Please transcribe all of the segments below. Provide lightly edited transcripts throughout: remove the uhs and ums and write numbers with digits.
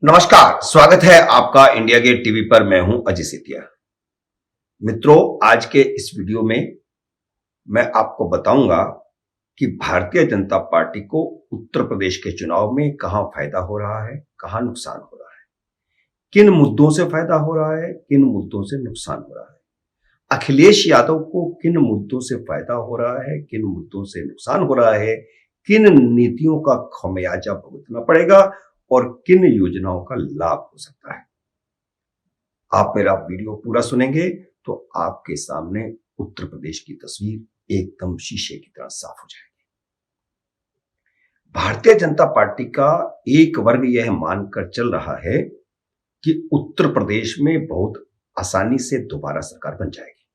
नमस्कार, स्वागत है आपका इंडिया गेट टीवी पर। मैं हूं अजय सेतिया। मित्रों, आज के इस वीडियो में मैं आपको बताऊंगा कि भारतीय जनता पार्टी को उत्तर प्रदेश के चुनाव में कहां फायदा हो रहा है, कहां नुकसान हो रहा है, किन मुद्दों से फायदा हो रहा है, किन मुद्दों से नुकसान हो रहा है, अखिलेश यादव को किन मुद्दों से फायदा हो रहा है, किन मुद्दों से नुकसान हो रहा है, किन नीतियों का खमियाजा भुगतना पड़ेगा और किन योजनाओं का लाभ हो सकता है। आप मेरा वीडियो पूरा सुनेंगे तो आपके सामने उत्तर प्रदेश की तस्वीर एकदम शीशे की तरह साफ हो जाएगी। भारतीय जनता पार्टी का एक वर्ग यह मानकर चल रहा है कि उत्तर प्रदेश में बहुत आसानी से दोबारा सरकार बन जाएगी,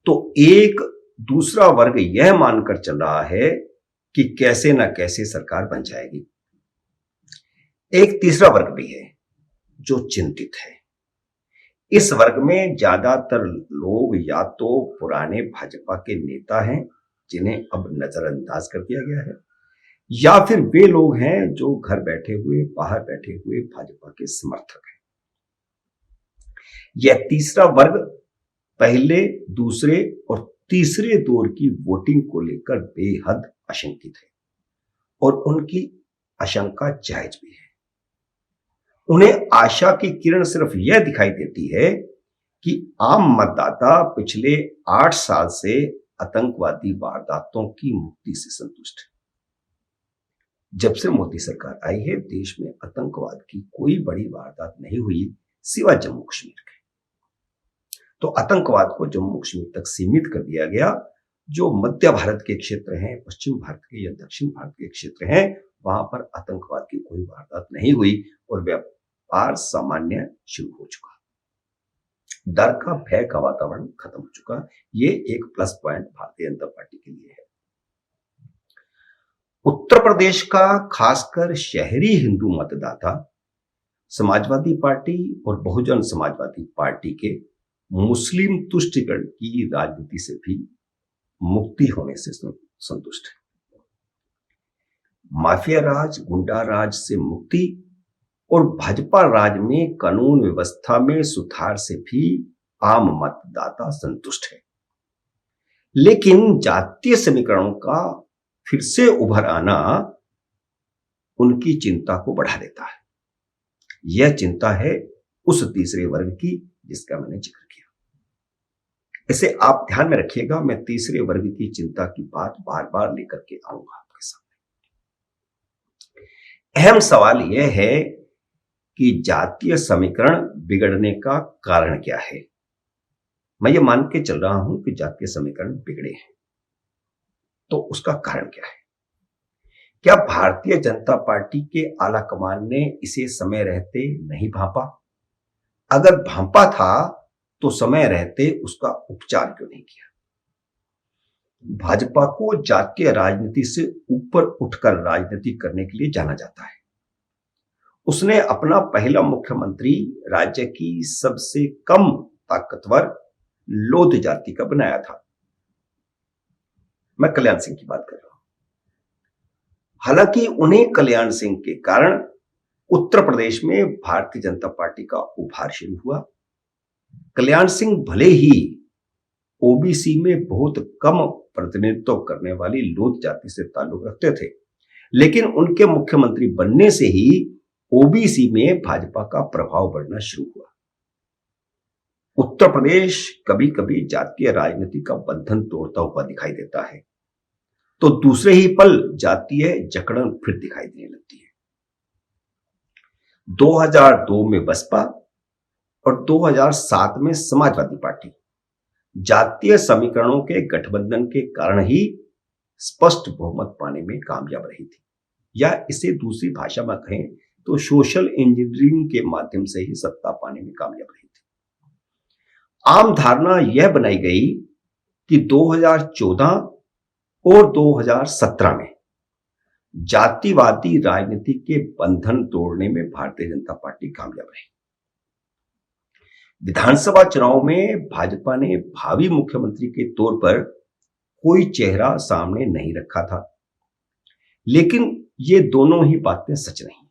तो एक दूसरा वर्ग यह मानकर चल रहा है कि कैसे ना कैसे सरकार बन जाएगी। एक तीसरा वर्ग भी है जो चिंतित है। इस वर्ग में ज्यादातर लोग या तो पुराने भाजपा के नेता हैं जिन्हें अब नजरअंदाज कर दिया गया है, या फिर वे लोग हैं जो घर बैठे हुए, बाहर बैठे हुए भाजपा के समर्थक हैं। यह तीसरा वर्ग पहले, दूसरे और तीसरे दौर की वोटिंग को लेकर बेहद आशंकित है और उनकी आशंका जायज भी है। उन्हें आशा की किरण सिर्फ यह दिखाई देती है कि आम मतदाता पिछले 8 साल से आतंकवादी वारदातों की मुक्ति से संतुष्ट है। जब से मोदी सरकार आई है, देश में आतंकवाद की कोई बड़ी वारदात नहीं हुई सिवाय जम्मू कश्मीर के। तो आतंकवाद को जम्मू कश्मीर तक सीमित कर दिया गया। जो मध्य भारत के क्षेत्र हैं, पश्चिम भारत के या दक्षिण भारत के क्षेत्र हैं, वहां पर आतंकवाद की कोई वारदात नहीं हुई और व्यापार सामान्य शुरू हो चुका। डर का, भय का वातावरण खत्म हो चुका। ये एक plus point Bharatiya Janata party के लिए है। उत्तर प्रदेश का खासकर शहरी हिंदू मतदाता समाजवादी पार्टी और बहुजन समाजवादी पार्टी के मुस्लिम तुष्टिकरण की राजनीति से भी मुक्ति होने से संतुष्ट है। माफिया राज, गुंडा राज से मुक्ति और भाजपा राज में कानून व्यवस्था में सुधार से भी आम मतदाता संतुष्ट है। लेकिन जातीय समीकरणों का फिर से उभर आना उनकी चिंता को बढ़ा देता है। यह चिंता है उस तीसरे वर्ग की जिसका मैंने जिक्र किया। इसे आप ध्यान में रखिएगा, मैं तीसरे वर्ग की चिंता की बात बार बार लेकर के आऊंगा आपके सामने। अहम सवाल यह है कि जातीय समीकरण बिगड़ने का कारण क्या है। मैं ये मान के चल रहा हूं कि जातीय समीकरण बिगड़े हैं, तो उसका कारण क्या है? क्या भारतीय जनता पार्टी के आलाकमान ने इसे समय रहते नहीं भांपा? अगर भांपा था तो समय रहते उसका उपचार क्यों नहीं किया? भाजपा को जातीय राजनीति से ऊपर उठकर राजनीति करने के लिए जाना जाता है। उसने अपना पहला मुख्यमंत्री राज्य की सबसे कम ताकतवर लोध जाति का बनाया था। मैं कल्याण सिंह की बात कर रहा हूं। हालांकि उन्हें कल्याण सिंह के कारण उत्तर प्रदेश में भारतीय जनता पार्टी का उभार शुरू हुआ। कल्याण सिंह भले ही ओबीसी में बहुत कम प्रतिनिधित्व करने वाली लोध जाति से ताल्लुक रखते थे, लेकिन उनके मुख्यमंत्री बनने से ही ओबीसी में भाजपा का प्रभाव बढ़ना शुरू हुआ। उत्तर प्रदेश कभी कभी जातीय राजनीति का बंधन तोड़ता हुआ दिखाई देता है, तो दूसरे ही पल जातीय जकड़न फिर दिखाई देने लगती है। 2002 में बसपा और 2007 में समाजवादी पार्टी जातीय समीकरणों के गठबंधन के कारण ही स्पष्ट बहुमत पाने में कामयाब रही थी, या इसे दूसरी भाषा में कहें तो सोशल इंजीनियरिंग के माध्यम से ही सत्ता पाने में कामयाब रही थी। आम धारणा यह बनाई गई कि 2014 और 2017 में जातिवादी राजनीति के बंधन तोड़ने में भारतीय जनता पार्टी कामयाब रही। विधानसभा चुनाव में भाजपा ने भावी मुख्यमंत्री के तौर पर कोई चेहरा सामने नहीं रखा था, लेकिन ये दोनों ही बातें सच नहीं।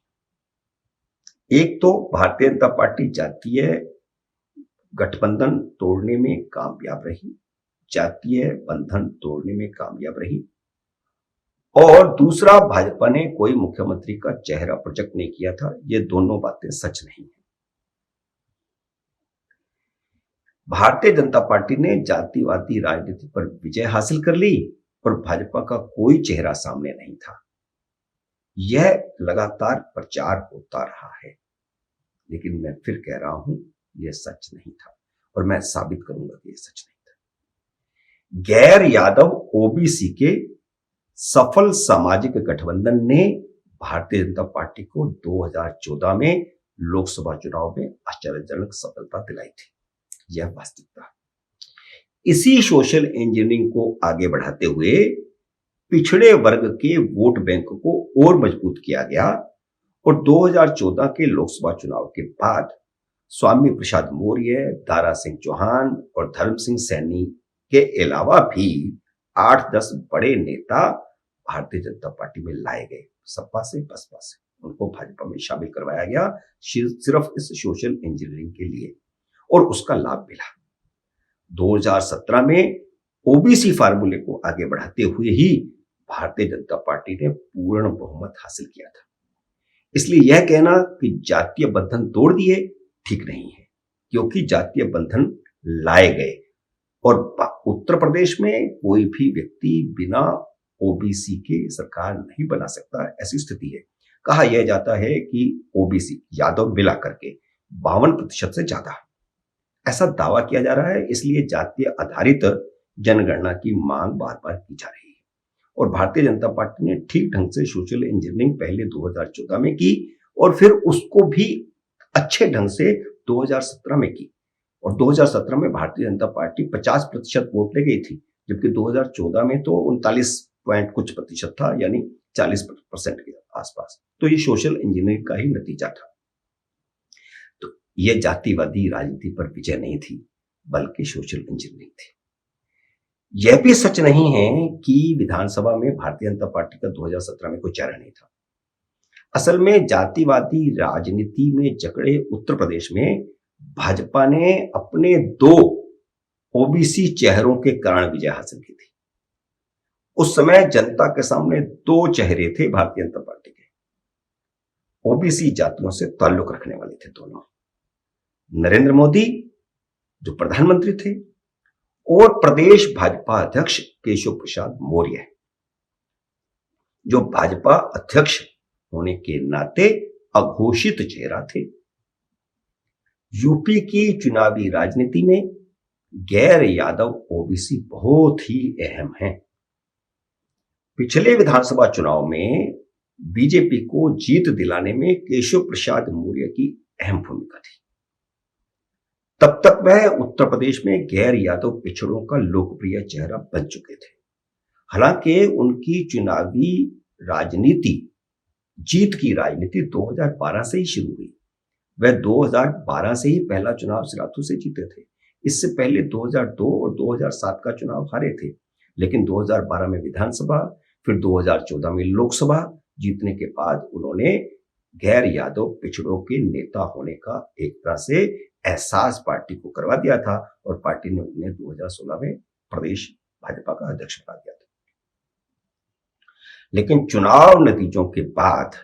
एक तो भारतीय जनता पार्टी जातीय गठबंधन तोड़ने में कामयाब रही, जातीय बंधन तोड़ने में कामयाब रही, और दूसरा भाजपा ने कोई मुख्यमंत्री का चेहरा प्रोजेक्ट नहीं किया था। ये दोनों बातें सच नहीं है। भारतीय जनता पार्टी ने जातिवादी राजनीति पर विजय हासिल कर ली और भाजपा का कोई चेहरा सामने नहीं था। यह लगातार प्रचार होता रहा है, लेकिन मैं फिर कह रहा हूं यह सच नहीं था और मैं साबित करूंगा कि यह सच नहीं था। गैर यादव ओबीसी के सफल सामाजिक गठबंधन ने भारतीय जनता पार्टी को 2014 में लोकसभा चुनाव में आश्चर्यजनक सफलता दिलाई थी। यह वास्तविकता। इसी सोशल इंजीनियरिंग को आगे बढ़ाते हुए पिछड़े वर्ग के वोट बैंक को और मजबूत किया गया और 2014 के लोकसभा चुनाव के बाद स्वामी प्रसाद मौर्य, दारा सिंह चौहान और धर्म सिंह सैनी के अलावा भी 8-10 बड़े नेता भारतीय जनता पार्टी में लाए गए। सपा से, बसपा से उनको भाजपा में शामिल करवाया गया सिर्फ इस सोशल इंजीनियरिंग के लिए, और उसका लाभ मिला। 2017 में ओबीसी फार्मूले को आगे बढ़ाते हुए ही भारतीय जनता पार्टी ने पूर्ण बहुमत हासिल किया था। इसलिए यह कहना कि जातीय बंधन तोड़ दिए ठीक नहीं है, क्योंकि जातीय बंधन लाए गए और उत्तर प्रदेश में कोई भी व्यक्ति बिना ओबीसी के सरकार नहीं बना सकता, ऐसी स्थिति है। कहा यह जाता है कि ओबीसी यादव मिला करके 52% से ज्यादा, ऐसा दावा किया जा रहा है। इसलिए जातीय आधारित जनगणना की मांग बार बार की जा रही है और भारतीय जनता पार्टी ने ठीक ढंग से सोशल इंजीनियरिंग पहले 2014 में की और फिर उसको भी अच्छे ढंग से 2017 में की, और 2017 में भारतीय जनता पार्टी 50% वोट ले गई थी, जबकि 2014 में तो 39 पॉइंट कुछ प्रतिशत था, यानी 40% के आसपास। तो ये सोशल इंजीनियरिंग का ही नतीजा था। तो यह जातिवादी राजनीति पर विजय नहीं थी, बल्कि सोशल इंजीनियरिंग थी। यह भी सच नहीं है कि विधानसभा में भारतीय जनता पार्टी का 2017 में कोई चेहरा नहीं था। असल में जातिवादी राजनीति में जकड़े उत्तर प्रदेश में भाजपा ने अपने 2 ओबीसी चेहरों के कारण विजय हासिल की थी। उस समय जनता के सामने 2 चेहरे थे भारतीय जनता पार्टी के, ओबीसी जातियों से ताल्लुक रखने वाले थे दोनों, नरेंद्र मोदी जो प्रधानमंत्री थे और प्रदेश भाजपा अध्यक्ष केशव प्रसाद मौर्य, जो भाजपा अध्यक्ष होने के नाते अघोषित चेहरा थे। यूपी की चुनावी राजनीति में गैर यादव ओबीसी बहुत ही अहम है। पिछले विधानसभा चुनाव में बीजेपी को जीत दिलाने में केशव प्रसाद मौर्य की अहम भूमिका थी। तब तक वह उत्तर प्रदेश में गैर यादव पिछड़ों का लोकप्रिय चेहरा बन चुके थे। हालांकि उनकी चुनावी राजनीति, जीत की राजनीति 2012 से ही शुरू हुई। वह 2012 से ही पहला चुनाव सिराथू से जीते थे। इससे पहले 2002 और 2007 का चुनाव हारे थे, लेकिन 2012 में विधानसभा, फिर 2014 में लोकसभा जीतने के बाद उन्होंने गैर यादव पिछड़ों के नेता होने का एक तरह से एहसास पार्टी को करवा दिया था और पार्टी ने उन्हें 2016 में प्रदेश भाजपा का अध्यक्ष बना दिया था। लेकिन चुनाव नतीजों के बाद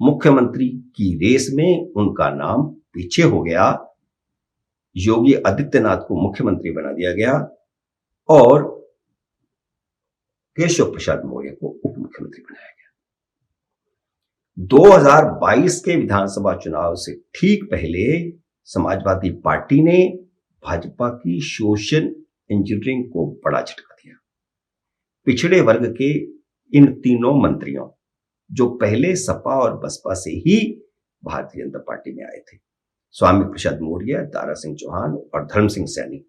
मुख्यमंत्री की रेस में उनका नाम पीछे हो गया। योगी आदित्यनाथ को मुख्यमंत्री बना दिया गया और केशव प्रसाद मौर्य को उप मुख्यमंत्री बनाया गया। 2022 के विधानसभा चुनाव से ठीक पहले समाजवादी पार्टी ने भाजपा की सोशल इंजीनियरिंग को बड़ा झटका दिया। पिछड़े वर्ग के इन तीनों मंत्रियों, जो पहले सपा और बसपा से ही भारतीय जनता पार्टी में आए थे, स्वामी प्रसाद मौर्य, दारा सिंह चौहान और धर्म सिंह सैनी,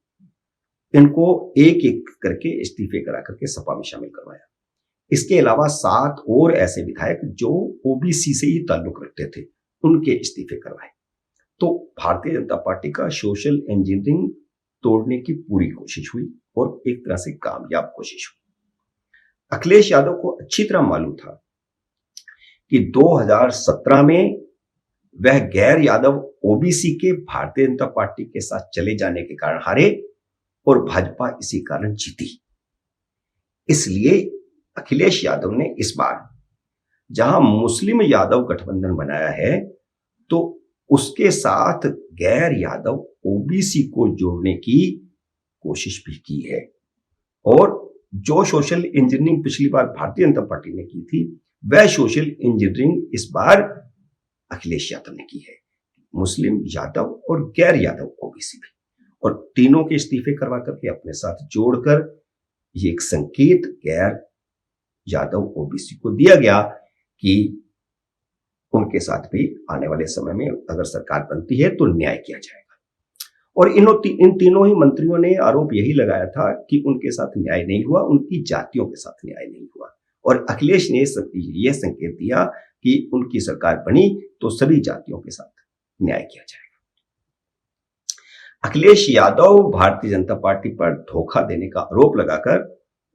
इनको एक एक करके इस्तीफे करा करके सपा में शामिल करवाया। इसके अलावा 7 और ऐसे विधायक जो ओबीसी से ही ताल्लुक रखते थे, उनके इस्तीफे करवाए। तो भारतीय जनता पार्टी का सोशल इंजीनियरिंग तोड़ने की पूरी कोशिश हुई और एक तरह से कामयाब कोशिश हुई। अखिलेश यादव को अच्छी तरह मालूम था कि 2017 में वह गैर यादव ओबीसी के भारतीय जनता पार्टी के साथ चले जाने के कारण हारे और भाजपा इसी कारण जीती। इसलिए अखिलेश यादव ने इस बार जहां मुस्लिम यादव गठबंधन बनाया है तो उसके साथ गैर यादव ओबीसी को जोड़ने की कोशिश भी की है। और जो सोशल इंजीनियरिंग पिछली बार भारतीय जनता पार्टी ने की थी, वह सोशल इंजीनियरिंग इस बार अखिलेश यादव ने की है। मुस्लिम यादव और गैर यादव ओबीसी भी, और तीनों के इस्तीफे करवा करके अपने साथ जोड़कर ये एक संकेत गैर यादव ओबीसी को दिया गया कि उनके साथ भी आने वाले समय में अगर सरकार बनती है तो न्याय किया जाएगा। और इन तीनों ही मंत्रियों ने आरोप यही लगाया था कि उनके साथ न्याय नहीं हुआ, उनकी जातियों के साथ न्याय नहीं हुआ। और अखिलेश ने यह संकेत दिया कि उनकी सरकार बनी तो सभी जातियों के साथ न्याय किया जाएगा। अखिलेश यादव भारतीय जनता पार्टी पर धोखा देने का आरोप लगाकर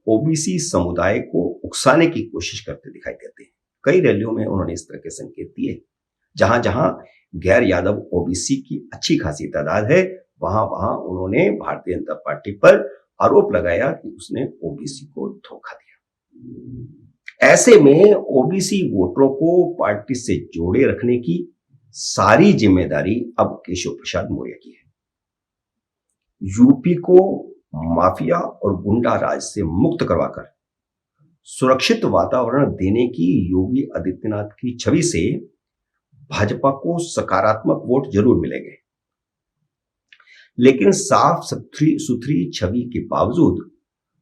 ओबीसी समुदाय को उकसाने की कोशिश करते दिखाई देते हैं। कई रैलियों में उन्होंने इस तरह के संकेत दिए। जहां जहां गैर यादव ओबीसी की अच्छी खासी तादाद है, वहां वहां उन्होंने भारतीय जनता पार्टी पर आरोप लगाया कि उसने ओबीसी को धोखा दिया। ऐसे में ओबीसी वोटरों को पार्टी से जोड़े रखने की सारी जिम्मेदारी अब केशव प्रसाद मौर्य की है। यूपी को माफिया और गुंडा राज से मुक्त करवाकर सुरक्षित वातावरण देने की योगी आदित्यनाथ की छवि से भाजपा को सकारात्मक वोट जरूर मिलेंगे, लेकिन साफ सुथरी छवि के बावजूद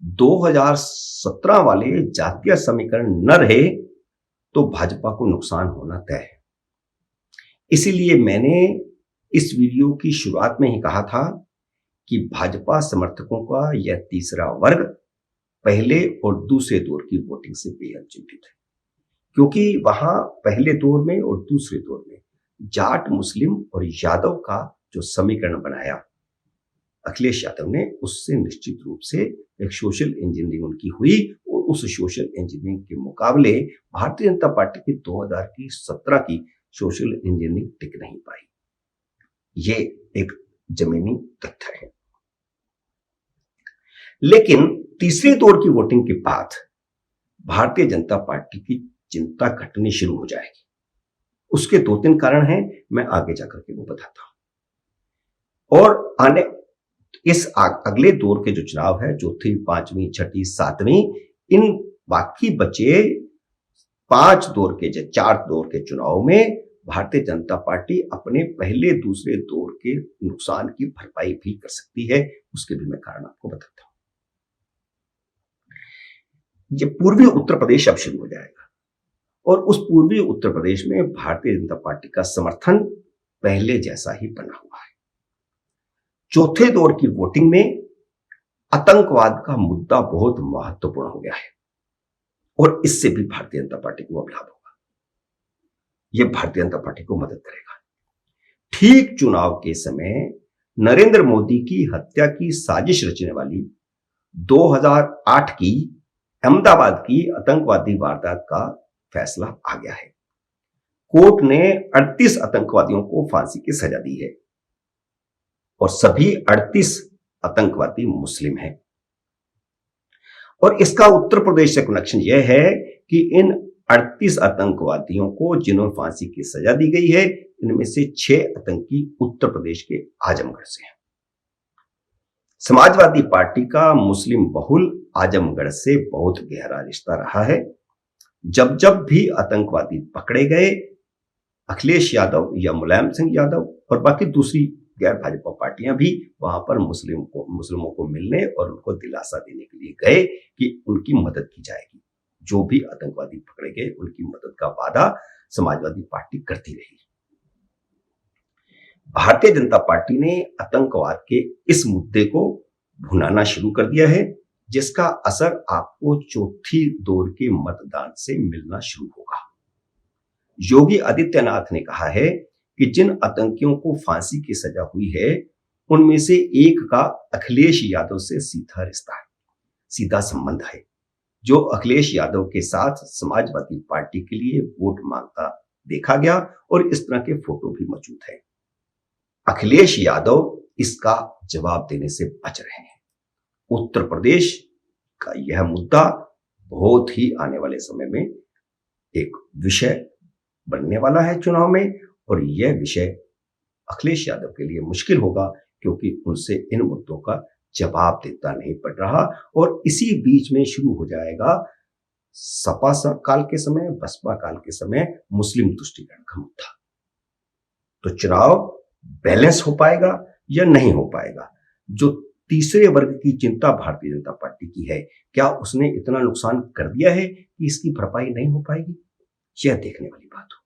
2017 वाले जातीय समीकरण न रहे तो भाजपा को नुकसान होना तय है। इसीलिए मैंने इस वीडियो की शुरुआत में ही कहा था कि भाजपा समर्थकों का यह तीसरा वर्ग पहले और दूसरे दौर की वोटिंग से बेहद चिंतित है, क्योंकि वहां पहले दौर में और दूसरे दौर में जाट, मुस्लिम और यादव का जो समीकरण बनाया अखिलेश यादव ने, उससे निश्चित रूप से एक सोशल इंजीनियरिंग उनकी हुई और उस सोशल इंजीनियरिंग के मुकाबले भारतीय जनता पार्टी की 2017 की सोशल इंजीनियरिंग टिक नहीं पाई। ये एक जमीनी तथ्य है। लेकिन तीसरे दौर की वोटिंग के बाद भारतीय जनता पार्टी की चिंता घटनी शुरू हो जाएगी। उसके 2-3 कारण हैं, मैं आगे जाकर के वो बताता हूं। और इस अगले दौर के जो चुनाव है, चौथी, 5वीं, 6ठी, 7वीं, इन बाकी बचे 4 दौर के चुनाव में भारतीय जनता पार्टी अपने पहले दूसरे दौर के नुकसान की भरपाई भी कर सकती है। उसके भी मैं कारण आपको बताता हूं। ये पूर्वी उत्तर प्रदेश अब शुरू हो जाएगा और उस पूर्वी उत्तर प्रदेश में भारतीय जनता पार्टी का समर्थन पहले जैसा ही बना हुआ है। चौथे दौर की वोटिंग में आतंकवाद का मुद्दा बहुत महत्वपूर्ण हो गया है और इससे भी भारतीय जनता पार्टी को अब लाभ होगा। यह भारतीय जनता पार्टी को मदद करेगा। ठीक चुनाव के समय नरेंद्र मोदी की हत्या की साजिश रचने वाली 2008 की अहमदाबाद की आतंकवादी वारदात का फैसला आ गया है। कोर्ट ने 38 आतंकवादियों को फांसी की सजा दी है और सभी 38 आतंकवादी मुस्लिम हैं। और इसका उत्तर प्रदेश से कनेक्शन यह है कि इन 38 आतंकवादियों को जिन्होंने फांसी की सजा दी गई है, इनमें से 6 आतंकी उत्तर प्रदेश के आजमगढ़ से हैं। समाजवादी पार्टी का मुस्लिम बहुल आजमगढ़ से बहुत गहरा रिश्ता रहा है। जब जब भी आतंकवादी पकड़े गए, अखिलेश यादव या मुलायम सिंह यादव और बाकी दूसरी गैर भाजपा पार्टियां भी वहां पर मुस्लिमों को मिलने और उनको दिलासा देने के लिए गए कि उनकी मदद की जाएगी। जो भी आतंकवादी पकड़े गए, उनकी मदद का वादा समाजवादी पार्टी करती रही। भारतीय जनता पार्टी ने आतंकवाद के इस मुद्दे को भुनाना शुरू कर दिया है, जिसका असर आपको चौथी दौर के मतदान से मिलना शुरू होगा। योगी आदित्यनाथ ने कहा है कि जिन आतंकियों को फांसी की सजा हुई है, उनमें से एक का अखिलेश यादव से सीधा रिश्ता है, सीधा संबंध है, जो अखिलेश यादव के साथ समाजवादी पार्टी के लिए वोट मांगता देखा गया और इस तरह के फोटो भी मौजूद हैं। अखिलेश यादव इसका जवाब देने से बच रहे हैं। उत्तर प्रदेश का यह मुद्दा बहुत ही आने वाले समय में एक विषय बनने वाला है चुनाव में, और यह विषय अखिलेश यादव के लिए मुश्किल होगा, क्योंकि उनसे इन मुद्दों का जवाब देता नहीं पड़ रहा। और इसी बीच में शुरू हो जाएगा सपा काल के समय, बसपा काल के समय मुस्लिम तुष्टीकरण का मुद्दा। तो चुनाव बैलेंस हो पाएगा या नहीं हो पाएगा? जो तीसरे वर्ग की चिंता भारतीय जनता पार्टी की है, क्या उसने इतना नुकसान कर दिया है कि इसकी भरपाई नहीं हो पाएगी? यह देखने वाली बात हो।